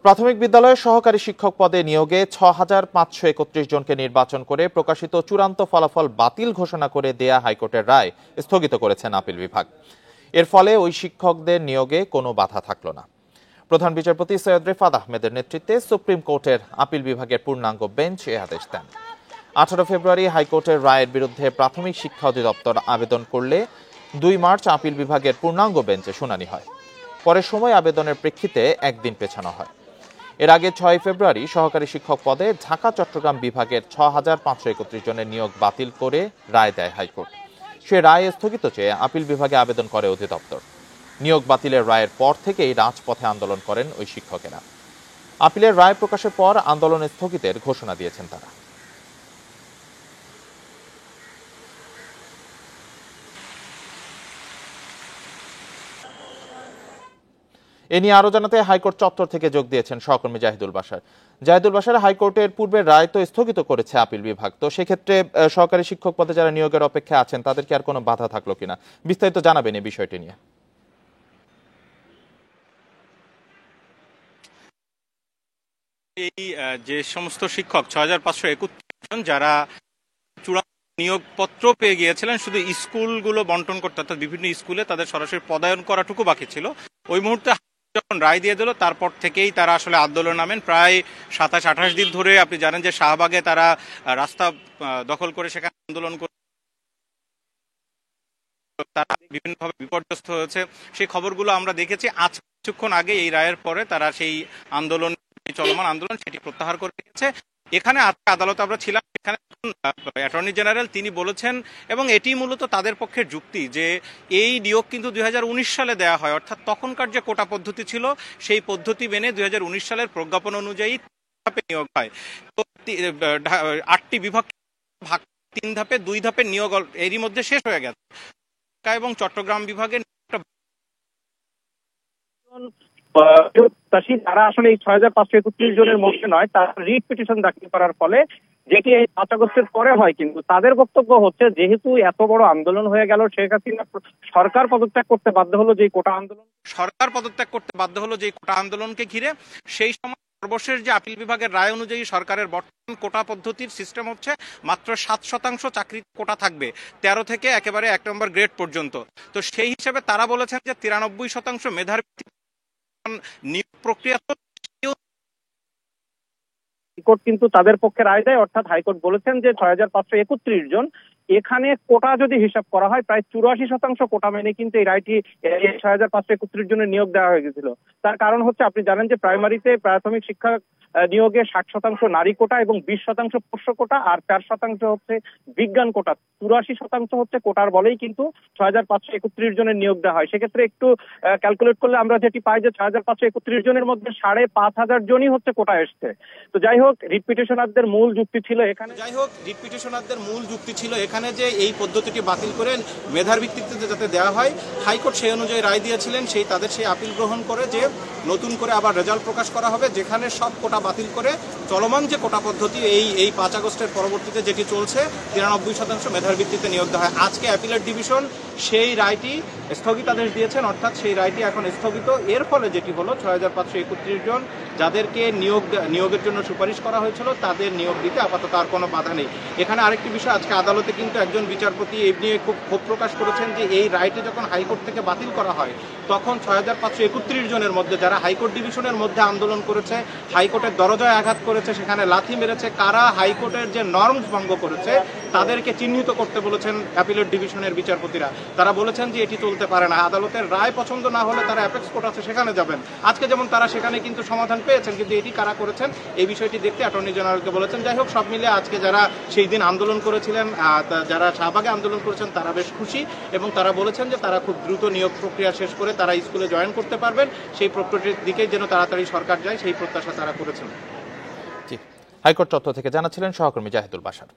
প্রাথমিক বিদ্যালয়ের সহকারী শিক্ষক পদে নিয়োগে ৬,৫৩১ জনকে নির্বাচন করে প্রকাশিত চূড়ান্ত ফলাফল বাতিল ঘোষণা করে দেয়া হাইকোর্টের রায় স্থগিত করেছেন আপিল বিভাগ। এর ফলে ওই শিক্ষকদের নিয়োগে কোনো বাধা থাকল না। প্রধান বিচারপতি সৈয়দ রেফাত আহমেদের নেতৃত্বে সুপ্রিম কোর্টের আপিল বিভাগের পূর্ণাঙ্গ বেঞ্চ এ আদেশ দেন। ১৮ ফেব্রুয়ারি হাইকোর্টের রায়ের বিরুদ্ধে প্রাথমিক শিক্ষা অধিদপ্তর আবেদন করলে ২ মার্চ আপিল বিভাগের পূর্ণাঙ্গ বেঞ্চে শুনানি হয়। পরের সময় আবেদনের প্রেক্ষিতে একদিন পেছানো হয়। এর আগে ৬ ফেব্রুয়ারি সহকারী শিক্ষক পদে ঢাকা চট্টগ্রাম বিভাগের ৬,৫৩১ জনের নিয়োগ বাতিল করে রায় দেয় হাইকোর্ট। সে রায় স্থগিত চেয়ে আপিল বিভাগে আবেদন করে অধিদপ্তর। নিয়োগ বাতিলের রায়ের পর থেকেই রাজপথে আন্দোলন করেন ওই শিক্ষকেরা। আপিলের রায় প্রকাশের পর আন্দোলন স্থগিতের ঘোষণা দিয়েছেন তারা। এ নিয়ে আরো জানাতে হাইকোর্ট চত্বর থেকে যোগ দিয়েছেন সহকর্মী জাহিদুল বাশার। জাহিদুল বাশার, হাইকোর্টের পূর্বের রায় তো স্থগিত করেছে আপিল বিভাগ, তো সেক্ষেত্রে সহকারী শিক্ষক পদে যারা নিয়োগের অপেক্ষা আছেন তাদের কি আর কোনো বাধা থাকলো কিনা, বিস্তারিত জানাবেন এই বিষয়টি নিয়ে। এই যে সমস্ত শিক্ষক ৬,৫২১ জন যারা চূড়ান্ত নিয়োগপত্র পেয়ে গিয়েছিলেন, শুধু স্কুলগুলো বন্টন করতে, অর্থাৎ বিভিন্ন স্কুলে তাদের সরাসরি পদায়ন করাটুকু বাকি ছিল, ওই মুহূর্তে যখন রায় দিয়ে দিল তারপর থেকেই তারা আসলে আন্দোলন নামেন। প্রায় ২৭-২৮ দিন ধরে আপনি জানেন যে শাহবাগে তারা রাস্তা দখল করে সেখানে আন্দোলন করে তারা বিভিন্নভাবে বিপর্যস্ত হয়েছে। সেই খবরগুলো আমরা দেখেছি। আজ কিছুক্ষণ আগে এই রায়ের পরে তারা সেই আন্দোলন, চলমান আন্দোলন, সেটি প্রত্যাহার করে নিয়েছে। এখানে আজকে আদালতে আমরা ছিলাম, এখানে অ্যাটর্নি জেনারেল তিনি বলেছেন, এবং এটি মূলত তাদের পক্ষের যুক্তি, যে এই নিয়োগ কিন্তু ২০১৯ সালে দেওয়া হয়, অর্থাৎ তখনকার যে কোটা পদ্ধতি ছিল সেই পদ্ধতি মেনে ২০১৯ সালের প্রজ্ঞাপন অনুযায়ী নিয়োগ হয়। তো ৮টি বিভাগ ভাগ ৩ ধাপে, ২ ধাপের নিয়োগ এরই মধ্যে শেষ হয়ে গেছে। এবং চট্টগ্রাম বিভাগের তারা আসলে এই ৬,৫৩১ জনের মধ্যে নয়, তারা রিট পিটিশন দাখিল করার ফলে, যেটি এই ৫ আগস্টের পরে হয়। কিন্তু তাদের বক্তব্য হচ্ছে, যেহেতু এত বড় আন্দোলন হয়ে গেল, শেখ হাসিনা সরকার পদত্যাগ করতে বাধ্য হলো যে কোটা আন্দোলন, কোটা আন্দোলনকে ঘিরে, সেই সময় সর্বশেষ যে আপিল বিভাগের রায় অনুযায়ী সরকারের বর্তমান কোটা পদ্ধতির সিস্টেম হচ্ছে মাত্র ৭% চাকরি কোটা থাকবে, ১৩ থেকে একেবারে ১ নম্বর গ্রেড পর্যন্ত। তো সেই হিসেবে তারা বলেছেন যে ৯৩% মেধার নিয়োগ প্রক্রিয়া। হাইকোর্ট কিন্তু তাদের পক্ষে রায় দেয়, অর্থাৎ হাইকোর্ট বলেছেন যে ৬,৫৩১ জন, এখানে কোটা যদি হিসাব করা হয় প্রায় ৮৪% কোটা মেনে কিন্তু এই রায়টি ৬,৫৩১ জনের নিয়োগ দেওয়া হয়ে গেছিল। তার কারণ হচ্ছে, আপনি জানেন যে প্রাইমারিতে প্রাথমিক শিক্ষা নিয়োগে ৬০% নারী কোটা এবং ২০% পোষ্য কোটা, আর ৪% হচ্ছে বিজ্ঞান কোটা, ৮৪% হচ্ছে কোটার বলেই কিন্তু ৬,৫৩১ জনের নিয়োগ দেওয়া হয়। সেক্ষেত্রে একটু ক্যালকুলেট করলে আমরা যেটি পাই যে ৬,৫৩১ জনের মধ্যে ৫,৫০০ জনই হচ্ছে কোটা এসছে। তো যাই হোক, রিট পিটিশনারদের মূল যুক্তি ছিল এখানে যে এই পদ্ধতিটি বাতিল করে মেধার ভিত্তিতে যাতে দেওয়া হয়, হাইকোর্ট সেই অনুযায়ী রায় দিয়েছিলেন। তাদের সেই আপিল গ্রহণ করে যে নতুন করে আবার রেজাল্ট প্রকাশ করা হবে, যেখানে সব কোটা বাতিল করে চলমান যে কোটা পদ্ধতি এই ৫ আগস্টের পরবর্তীতে যেটি চলছে ৯৩% মেধার ভিত্তিতে নিয়োগ দেওয়া হয়। আজকে অ্যাপিলেট ডিভিশন সেই রায়টি স্থগিতাদেশ দিয়েছেন, অর্থাৎ সেই রায়টি এখন স্থগিত। এর ফলে যেটি হলো ৬,৫৩১ জন যাদেরকে নিয়োগের জন্য সুপারিশ করা হয়েছিল তাদের নিয়োগ দিতে আপাতত আর কোনো বাধা নেই। এখানে আরেকটি বিষয়, আজকে আদালতে কিন্তু একজন বিচারপতি এই নিয়ে খুব ক্ষোভ প্রকাশ করেছেন যে এই রায়টি যখন হাইকোর্ট থেকে বাতিল করা হয়, তখন ৬,৫৩১ জনের মধ্যে যারা হাইকোর্ট ডিভিশনের মধ্যে আন্দোলন করেছে, হাইকোর্টের দরজায় আঘাত করেছে, সেখানে লাথি মেরেছে, কারা হাইকোর্টের যে নর্মস ভঙ্গ করেছে তাদেরকে চিহ্নিত করতে বলেছেন অ্যাপিলেট ডিভিশনের বিচারপতিরা। তারা বলেছেন যে এটি চলতে পারে না, আদালতের রায় পছন্দ না হলে তারা অ্যাপেক্স কোর্ট আছে সেখানে যাবেন। আজকে যেমন তারা সেখানে কিন্তু সমাধান পেয়েছেন, কিন্তু এটি কারা করেছেন এই বিষয়টি দেখতে অ্যাটর্নি জেনারেলকে বলেছেন। যাই হোক, সব মিলে আজকে যারা সেই দিন আন্দোলন করেছিলেন, যারা শাহবাগে আন্দোলন করেছেন, তারা বেশ খুশি, এবং তারা বলেছেন যে তারা খুব দ্রুত নিয়োগ প্রক্রিয়া শেষ করে তারা স্কুলে জয়েন করতে পারবেন। সেই প্রক্রিয়াটির দিকে যেন তাড়াতাড়ি সরকার যায়, সেই প্রত্যাশা তারা করেছেন। হাইকোর্ট চত্বর থেকে জানাচ্ছিলেন সহকর্মী জাহিদুল বাশার।